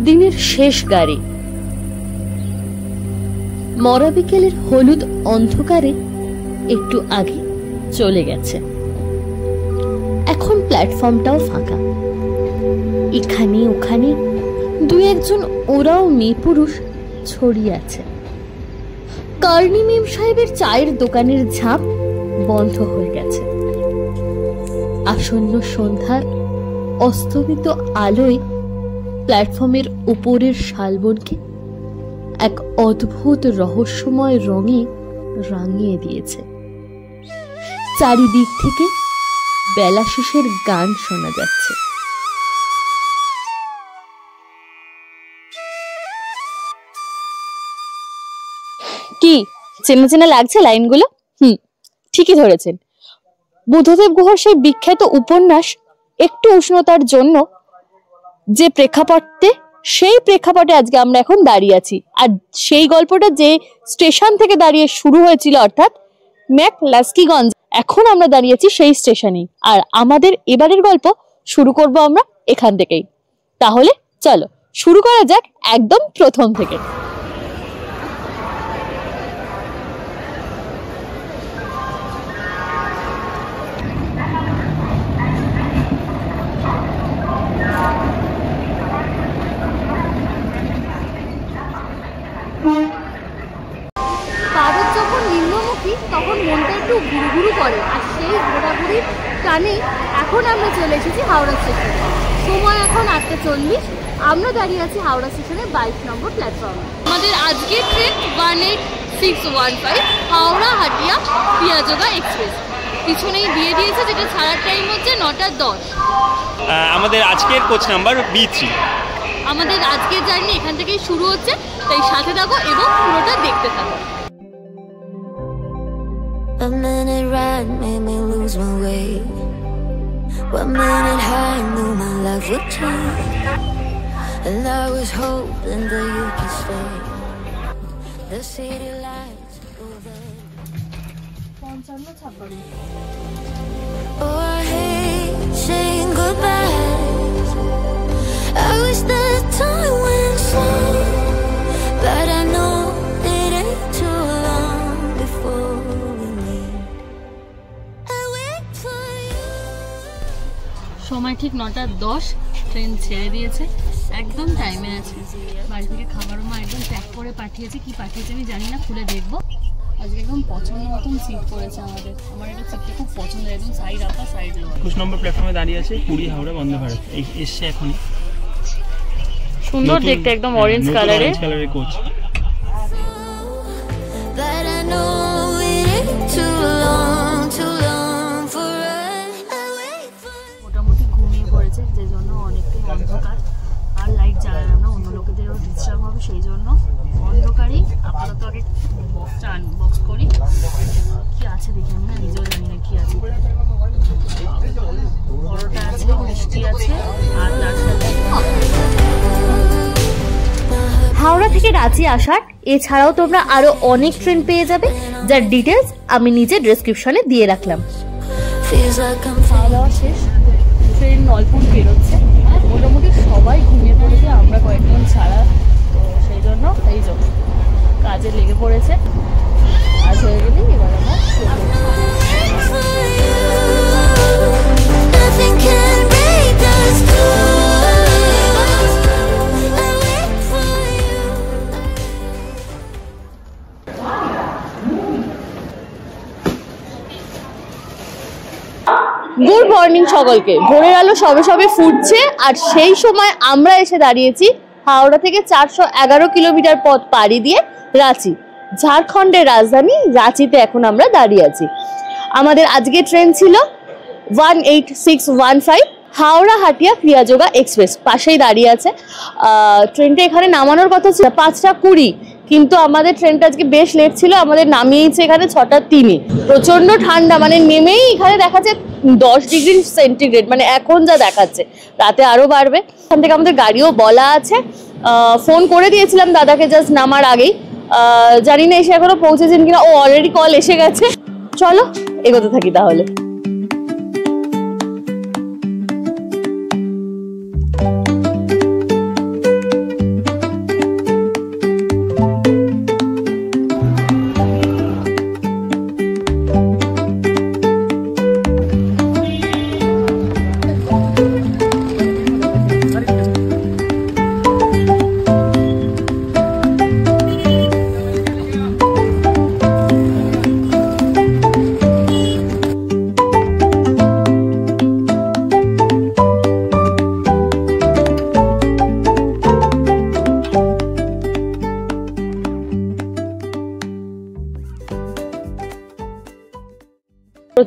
দিনের শেষ গাড়ি। মরা বিকেলের হলুদ অন্ধকারে একটু আগে চলে গেছে। এখন প্ল্যাটফর্মটাও ফাঁকা। এখানে ওখানে দু একজন ওরাও মেয়ে পুরুষ ছড়িয়ে আছে। কার্নি মেম সাহেবের চায়ের দোকানের ঝাঁপ বন্ধ হয়ে গেছে। আসন্ন সন্ধ্যার অস্তমিত আলোয় প্ল্যাটফর্মের উপরের শালবনকে এক অদ্ভুত রহস্যময় রঙে রাঙিয়ে দিয়েছে। চারিদিক থেকে বেলা শেষের গান শোনা যাচ্ছে। কি চেনা চেনা লাগছে লাইনগুলো? ঠিকই ধরেছেন। বুদ্ধদেব গুহর সেই বিখ্যাত উপন্যাস একটু উষ্ণতার জন্য যে প্রেক্ষাপটে, সেই প্রেক্ষাপটে আজকে আমরা এখন দাঁড়িয়ে আছি। আর সেই গল্পটা যে স্টেশন থেকে দাঁড়িয়ে শুরু হয়েছিল, অর্থাৎ ম্যাকলাস্কিগঞ্জ, এখন আমরা দাঁড়িয়ে আছি সেই স্টেশনেই। আর আমাদের এবারের গল্প শুরু করব আমরা এখান থেকেই। তাহলে চলো শুরু করা যাক একদম প্রথম থেকে। পারদ যখন নিম্নমুখী তখন মনটা একটু ঘুরঘুরু করে, আর সেই ঘোরাঘুরির টানে এখন আমরা চলে এসেছি হাওড়া স্টেশনে। সময় এখন 8:40। আমরা দাঁড়িয়ে আছি হাওড়া স্টেশনে 22 নম্বর প্ল্যাটফর্মে। আমাদের আজকের ট্রেন 18615 হাওড়া হাটিয়া পিয়াজোগা এক্সপ্রেস। পিছনেই দিয়ে দিয়েছে, যেটা ছাড়ার টাইম হচ্ছে 9:10। আমাদের আজকের কোচ নাম্বার B3। আমাদের আজকের জার্নি এখান থেকেই শুরু হচ্ছে, তাই সাথে থাকো এবং পুরোটা দেখতে থাকো। A minute ride made me lose my way. 1 minute high knew my life would change, and I was hoping that you could stay. The city lights over. 55-56 Oh, I hate saying goodbyes. I wish that time went slow, but I know it ain't too long before we meet. I wait for you. সময় ঠিক 9:10। Train ছেড়ে দিয়েছে, একদম টাইমে আছে। বাড়ি থেকে খাবারও মা একদম প্যাক করে পাঠিয়েছে। কি পাঠিয়েছে আমি জানি না, খুলে দেখবো। আজকে একদম পছন্দ মতন সিট করেছে আমাদের। আমার এটা সিটটা খুব পছন্দ, একদম সাইড আপার সাইড লোয়ার। 21 নম্বর প্ল্যাটফর্মে দাঁড়িয়ে আছে পুরী হাওড়া বন্দে ভারত। এসছে এখনই, সুন্দর দেখতে, একদম অরেঞ্জ কালারের coach. But I know it ain't too long for us. I wait for you. মোটামুটি ঘুমিয়ে পড়েছে, যে জন্য অনেকটাই অন্ধকার, আর লাইট জ্বালায় না, অন্য লোকেদেরও ডিস্টার্ব হবে, সেই জন্য অন্ধকারই। আপাতত আগে বক্সটা আনবক্স করি, কি আছে দেখি। আমি না নিজেও জানি না কি আছে। পরোটা আছে, মিষ্টি আছে, আর তার সাথে হাওড়া থেকে রাঁচি আসার এছাড়াও তোমরা আরো অনেক ট্রেন পেয়ে যাবে, যার ডিটেলস আমি নিচে ডেসক্রিপশনে দিয়ে রাখলাম। Feels like I'm খাওয়া দাওয়া শেষ, ট্রেন নলপুর বেরোচ্ছে। মোটামুটি সবাই ঘুমিয়ে পড়েছে, আমরা কয়েকজন ছাড়া। তো সেই জন্য এই জন্য কাজে লেগে পড়েছে। কাজ হয়ে গেলেই এবার আমরা for you. Nothing can break us two. I wait for you. Good morning সকলকে। ভোরের আলো সবে সবে ফুটছে, আর সেই সময় আমরা এসে দাঁড়িয়েছি হাওড়া থেকে 411 কিলোমিটার পথ পাড়ি দিয়ে রাঁচি, ঝাড়খণ্ডের রাজধানী রাঁচিতে এখন আমরা দাঁড়িয়ে আছি। আমাদের আজকে ট্রেন ছিল 18615 হাওড়া হাটিয়া পিয়াজোগা এক্সপ্রেস। পাশেই দাঁড়িয়ে আছে। ট্রেনটা এখানে নামানোর কথা ছিল 5:20, কিন্তু আমাদের ট্রেনটা আজকে বেশ লেট ছিল। আমাদের নামিয়েছে এখানে 6:03। প্রচন্ড ঠান্ডা, মানে নেমেই এখানে দেখাচ্ছে 10 ডিগ্রি সেন্টিগ্রেড, মানে এখন যা দেখাচ্ছে, রাতে আরো বাড়বে। এখান থেকে আমাদের গাড়িও বলা আছে। ফোন করে দিয়েছিলাম দাদাকে জাস্ট নামার আগেই। জানি না এসে এখনো পৌঁছেছেন কিনা। ও অলরেডি কল এসে গেছে। চলো এগোতে থাকি তাহলে।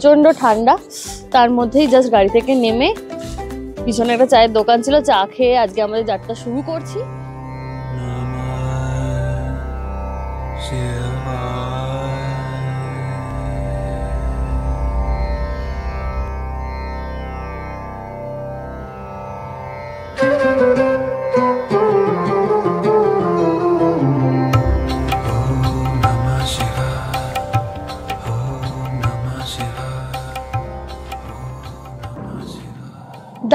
প্রচন্ড ঠান্ডা, তার মধ্যেই জাস্ট গাড়ি থেকে নেমে পিছনে একটা চায়ের দোকান ছিল, চা খেয়ে আজকে আমাদের যাত্রা শুরু করছি।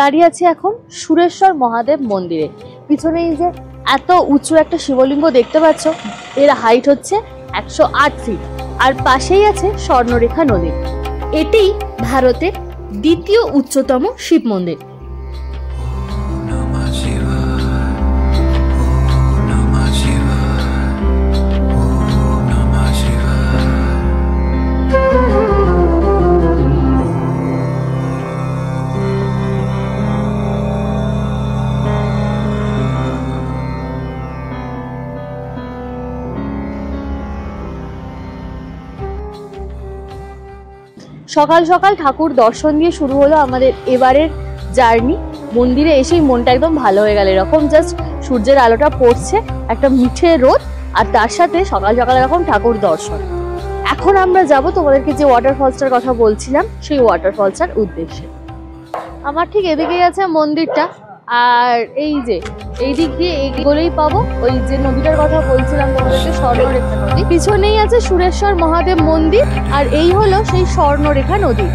দাঁড়িয়ে আছি এখন সুরেশ্বর মহাদেব মন্দিরে। পিছনে এই যে এত উঁচু একটা শিবলিঙ্গ দেখতে পাচ্ছ, এর হাইট হচ্ছে 108 ফিট, আর পাশেই আছে স্বর্ণরেখা নদী। এটি ভারতের দ্বিতীয় উচ্চতম শিব মন্দির। সকাল সকাল ঠাকুর দর্শন দিয়ে শুরু হলো আমাদের এবারের জার্নি। মন্দিরে এসেই মনটা একদম ভালো হয়ে গেল, এরকম জাস্ট সূর্যের আলোটা পড়ছে, একটা মিঠে রোদ, আর তার সাথে সকাল সকাল এরকম ঠাকুর দর্শন। এখন আমরা যাব তোমাদেরকে যে ওয়াটারফলসটার কথা বলছিলাম সেই ওয়াটারফলসটার উদ্দেশ্যে। আমার ঠিক এদিকেই আছে মন্দিরটা, আর এই যে এই দিক দিয়ে এগোলেই পাবো ওই যে নদীটার কথা বলছিলাম তোমাদেরকে, স্বর্ণরেখা নদী। পিছনেই আছে সুরেশ্বর মহাদেব মন্দির, আর এই হলো সেই স্বর্ণরেখা নদী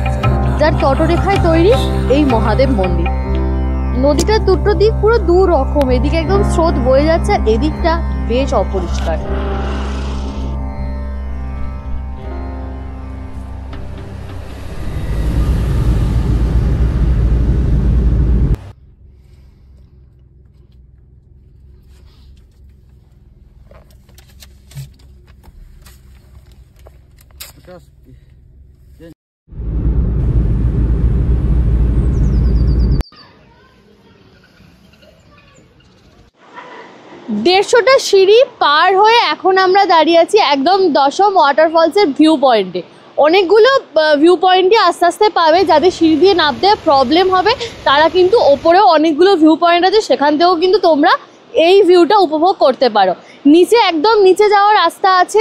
যার তটরেখায় তৈরি এই মহাদেব মন্দির। নদীটার দুটো দিক পুরো দু রকম, এদিকে একদম স্রোত বয়ে যাচ্ছে আর এদিকটা বেশ অপরিষ্কার। দেড়শোটা সিঁড়ি পার হয়ে এখন আমরা দাঁড়িয়ে আছি একদম দশম ওয়াটারফলসের ভিউ পয়েন্টে। অনেকগুলো ভিউ পয়েন্টই আস্তে আস্তে পাবে, যাদের সিঁড়ি দিয়ে নামতে প্রবলেম হবে তারা কিন্তু ওপরেও অনেকগুলো ভিউ পয়েন্ট আছে, সেখান থেকেও কিন্তু তোমরা এই ভিউটা উপভোগ করতে পারো। নিচে একদম নিচে যাওয়ার রাস্তা আছে,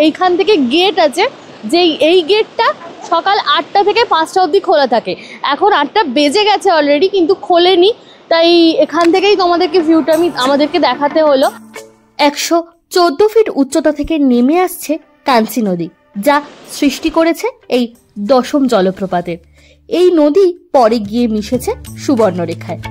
এইখান থেকে গেট আছে, যেই এই গেটটা সকাল 8টা থেকে 5টা অবধি খোলা থাকে। এখন 8টা বেজে গেছে অলরেডি, কিন্তু খোলেনি, তাই এখান থেকেই তোমাদেরকে ভিউটা আমাদেরকে দেখাতে হলো। 114 ফিট উচ্চতা থেকে নেমে আসছে কাঞ্চি নদী, যা সৃষ্টি করেছে এই দশম জলপ্রপাতের। এই নদী পরে গিয়ে মিশেছে সুবর্ণরেখায়।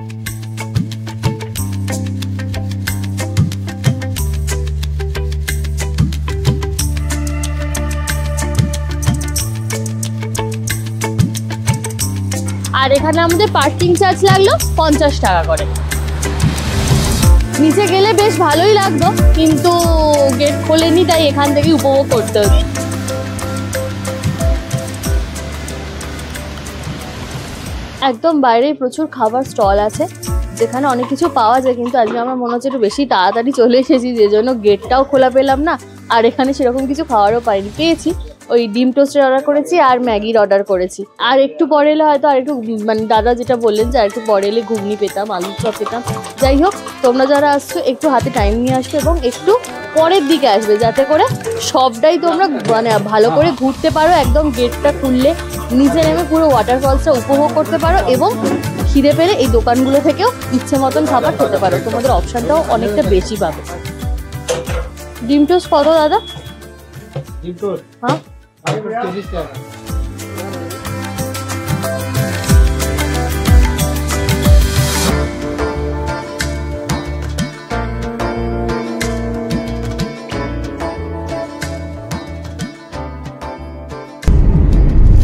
আর এখানে আমাদের পার্কিং চার্জ লাগলো 50 টাকা করে। নিচে গেলে বেশ ভালোই লাগতো, কিন্তু গেট খোলেনি, তাই এখান থেকে উপভোগ করতে হবে। একদম বাইরে প্রচুর খাবার স্টল আছে, যেখানে অনেক কিছু পাওয়া যায়, কিন্তু আজকে আমার মনে হচ্ছে একটু বেশি তাড়াতাড়ি চলে এসেছি, যে জন্য গেটটাও খোলা পেলাম না, আর এখানে সেরকম কিছু খাওয়ারও পাইনি। পেয়েছি ওই ডিম টোস্টের অর্ডার করেছি আর ম্যাগির অর্ডার করেছি, আর একটু পরে এলে হয়তো আর একটু মানে দাদা যেটা বললেন যে আর একটু পরে এলে ঘুগনি পেতাম, আলুর চপ পেতাম। যাই হোক, তোমরা যারা আসছো একটু হাতে টাইম নিয়ে আসবে এবং একটু পরের দিকে আসবে, যাতে করে সবটাই তোমরা মানে ভালো করে ঘুরতে পারো। একদম গেটটা খুললে নিচে নেমে পুরো ওয়াটারফলসটা উপভোগ করতে পারো, এবং খিদে পেলে এই দোকানগুলো থেকেও ইচ্ছে মতন খাবার খেতে পারো। তোমাদের অপশানটাও অনেকটা বেশি পাবে। ডিম টোস্ট কত দাদা? হ্যাঁ,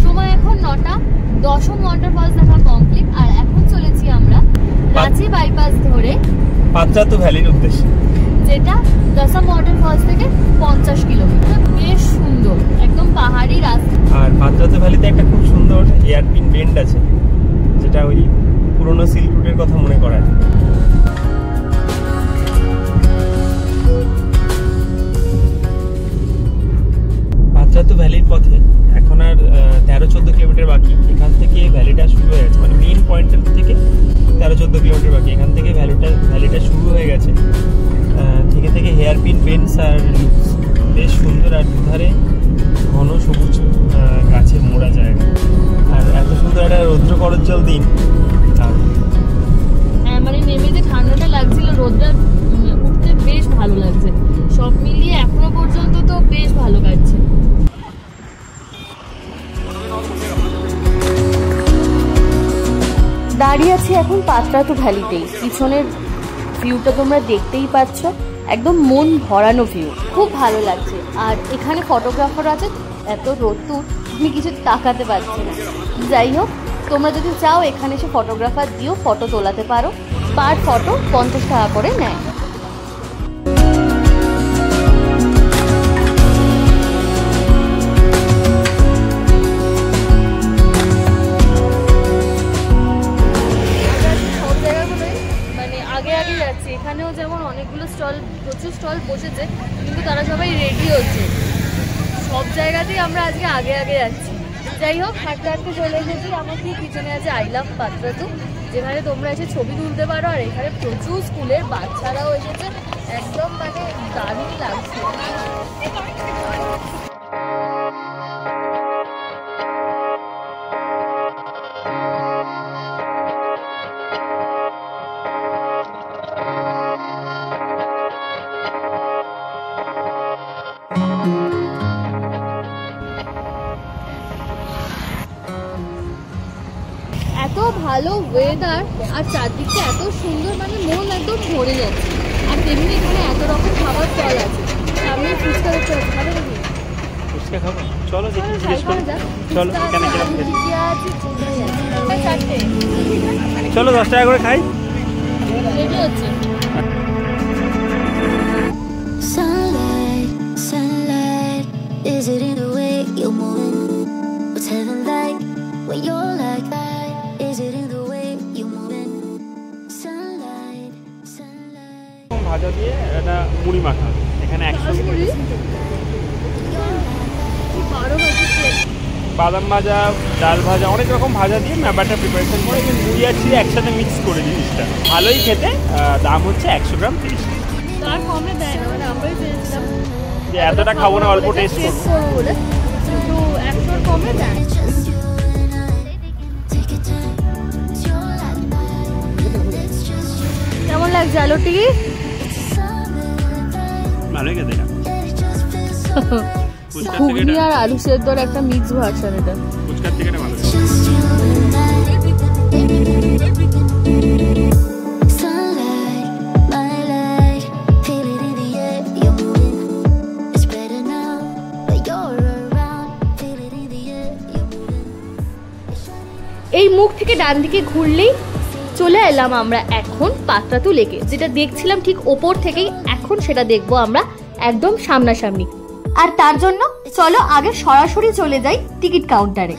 সময় এখন 9টা। দশম ওয়াটারফলস দেখা কমপ্লিট, আর এখন চলেছি আমরা রাঁচি বাইপাস ধরে পাঁচরাতু ভ্যালির উদ্দেশ্যে, যেটা দশম ওয়াটারফলস থেকে 50 কিলোমিটার। বেশ সুন্দর, একদম পাহাড়ি রাস্তা। আর পাঁচরাতু ভ্যালিতে একটা খুব সুন্দর এয়ারপিন বেন্ড আছে, যেটা ওই পুরোনো সিল্ক রুটের কথা মনে করায়। পাঁচরাতু ভ্যালির পথে এখন আর 13-14 কিলোমিটার কিলোমিটার বাকি। এখান থেকে ভ্যালিটা শুরু হয়ে গেছে, মানে মেইন পয়েন্টের থেকে 13-14 কিলোমিটার বাকি। এখান থেকে ভ্যালিটা শুরু হয়ে গেছে। থেকে থেকে হেয়ারপিন বেন্ডস আর লুপস বেশ সুন্দর, আর দুধারে ঘন সবুজ গাছে মোড়া জায়গা, আর এত সুন্দর একটা রৌদ্র করজ্জ্বল দিন। মানে নেমে যে ঠান্ডাটা লাগছিল, রোদটা উঠতে বেশ ভালো লাগছে। সব মিলিয়ে এখনো পর্যন্ত তো বেশ ভালো কাটছে। দাঁড়িয়ে আছি এখন পাত্রাতু ভ্যালিতেই। পিছনের ভিউটা তোমরা দেখতেই পাচ্ছ, একদম মন ভরানো ভিউ, খুব ভালো লাগছে। আর এখানে ফটোগ্রাফার আছে, এত রোদ্দুর আমি কিছু তাকাতে পারছি না। যাই হোক, তোমরা যদি চাও এখানে এসে ফটোগ্রাফার দিও, ফটো তোলাতে পারো। পার ফটো 50 টাকা করে নেয়। এখানেও যেমন অনেকগুলো স্টল, প্রচুর স্টল বসেছে, কিন্তু তারা সবাই রেডি হচ্ছে। সব জায়গাতেই আমরা আজকে আগে আগে যাচ্ছি। যাই হোক, হাঁটতে হাঁটতে চলে এসেছি। আমার ঠিক পিছনে আছে আই লাভ পাত্রাতু, যেখানে তোমরা এসে ছবি তুলতে পারো। আর এখানে প্রচুর স্কুলের বাচ্চারাও এসেছে, একদম মানে দারুণ লাগছে। এত ভালো ওয়েদার আর চারদিকটা এত সুন্দর, মানে মন একদম ভরে যাচ্ছে। আর তেমনি এখানে এত রকম খাবার স্টল আছে। সামনে ফুচকা দেখতে হবে, খাবে নাকি? ফুচকা খাবো, চলো দেখি, জিজ্ঞেস করি। চলো এখানে কি আছে? চলো 10 টাকা করে খাই। রেডি হচ্ছে। Sunlight, sunlight, is it in the way you're moving? What's heaven like when you're like that? Is it in the way you're moving? Sunlight, sunlight. ভাজা দিয়ে এটা মুড়ি মাখা, এখানে 100 বাদাম ভাজা, ডাল ভাজা, অনেক রকম ভাজা দিয়ে ব্যাপারটা প্রিপারেশন করে মুড়ি আর চিড়ে একসাথে মিক্স করে জিনিসটা। ভালোই খেতে। দাম হচ্ছে 100 গ্রাম 30 টাকা। তার কমে দেয় না, মানে আমরাই চেয়েছিলাম যে এতটা খাবো না, অল্প টেস্ট করবো বলে, কিন্তু 100 কমে দেয়। কেমন লাগছে আলু টিকি? ভালোই খেতে। ঘুগনি আর আলু সেদ্ধর একটা মিক্স ভার্সন এটা। ফুচকার থেকে এটা ভালো। এই মুখ থেকে ডান দিকে ঘুরলেই চলে এলাম আমরা এখন পাত্রাতু লেকে। যেটা দেখছিলাম ঠিক ওপর থেকেই, এখন সেটা দেখবো আমরা একদম সামনাসামনি। আর তার জন্য চলো আগে সরাসরি চলে যাই টিকিট কাউন্টারে।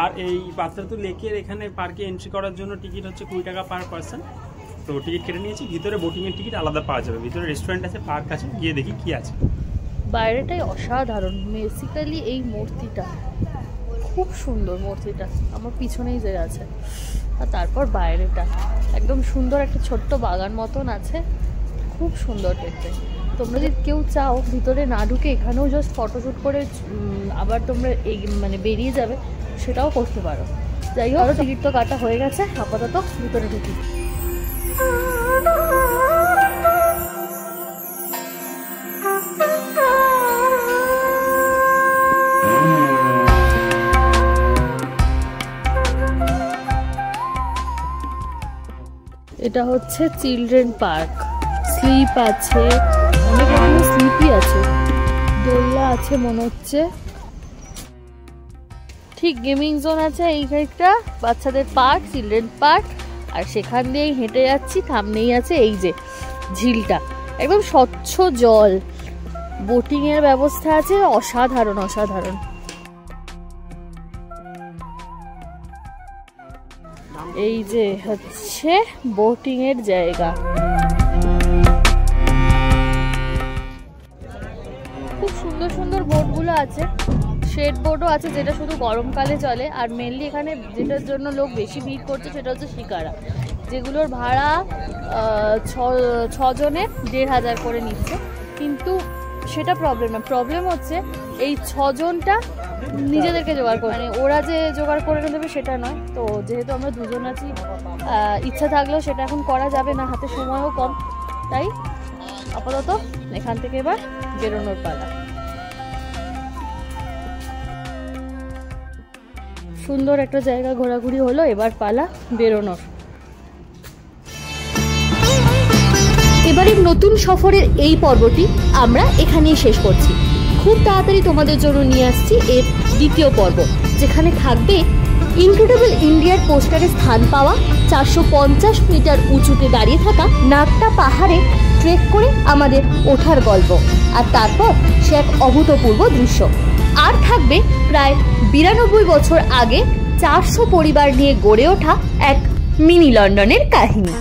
আর এই পাত্রাতু লেকের এখানে পার্কে এন্ট্রি করার জন্য টিকিট হচ্ছে 20 টাকা পার পার্সন। তো টিকিট কেটে নিয়েছি। ভিতরে বোটিংয়ের টিকিট আলাদা পাওয়া যাবে। ভিতরে রেস্টুরেন্ট আছে, পার্ক আছে, গিয়ে দেখি কি আছে। বাইরেটাই অসাধারণ। বেসিক্যালি এই মূর্তিটা খুব সুন্দর, মূর্তিটা আমার পিছনেই যে আছে। আর তারপর বাইরেটা একদম সুন্দর, একটা ছোট্ট বাগান মতন আছে, খুব সুন্দর দেখতে। তোমরা যদি কেউ চাও ভিতরে না ঢুকে এখানেও জাস্ট ফটোশ্যুট করে আবার তোমরা এই মানে বেরিয়ে যাবে, সেটাও করতে পারো। যাই হোক, টিকিট তো কাটা হয়ে গেছে, আপাতত ভিতরে ঢুকি। এটা হচ্ছে চিলড্রেন পার্ক। স্লিপ আছে, অনেক রকমের স্লিপই আছে, দোলনা আছে মনে হচ্ছে, ঠিক গেমিং জোন আছে এই সাইডটা, বাচ্চাদের পার্ক, চিলড্রেন পার্ক। আর সেখান দিয়েই হেঁটে যাচ্ছি, সামনেই আছে এই যে ঝিলটা, একদম স্বচ্ছ জল, বোটিং এর ব্যবস্থা আছে, অসাধারণ অসাধারণ। এই যে হচ্ছে বোটিং এর জায়গা। খুব সুন্দর সুন্দর বোটগুলো আছে, শেড বোটও আছে যেটা শুধু গরমকালে চলে। আর মেনলি এখানে যেটার জন্য লোক বেশি ভিড় করছে সেটা হচ্ছে শিকারা, যেগুলোর ভাড়া 6 জনের 1500 করে নিচ্ছে। কিন্তু সেটা প্রবলেম না, প্রবলেম হচ্ছে এই 6 জনটা নিজেদেরকে জোগাড় করে, মানে ওরা যে জোগাড় করে দেবে সেটা নয়। তো যেহেতু আমরা 2 জন আছি, ইচ্ছা থাকলেও সেটা এখন করা যাবে না, হাতে সময়ও কম, তাই আপাতত এখান থেকে এবার বেরোনোর পালা। সুন্দর একটা জায়গা ঘোরাঘুরি হলো, এবার পালা বেরোনোর। এবারের নতুন সফরের এই পর্বটি আমরা এখানেই শেষ করছি। খুব তাড়াতাড়ি তোমাদের জন্য নিয়ে আসছি এর দ্বিতীয় পর্ব, যেখানে থাকবে ইনক্রেডিবল ইন্ডিয়ার পোস্টারে স্থান পাওয়া 450 মিটার উঁচুতে দাঁড়িয়ে থাকা নাগটা পাহাড়ে ট্রেক করে আমাদের ওঠার গল্প, আর তারপর সে এক অভূতপূর্ব দৃশ্য। আর থাকবে প্রায় 92 বছর আগে 400 পরিবার নিয়ে গড়ে ওঠা এক মিনি লন্ডনের কাহিনী।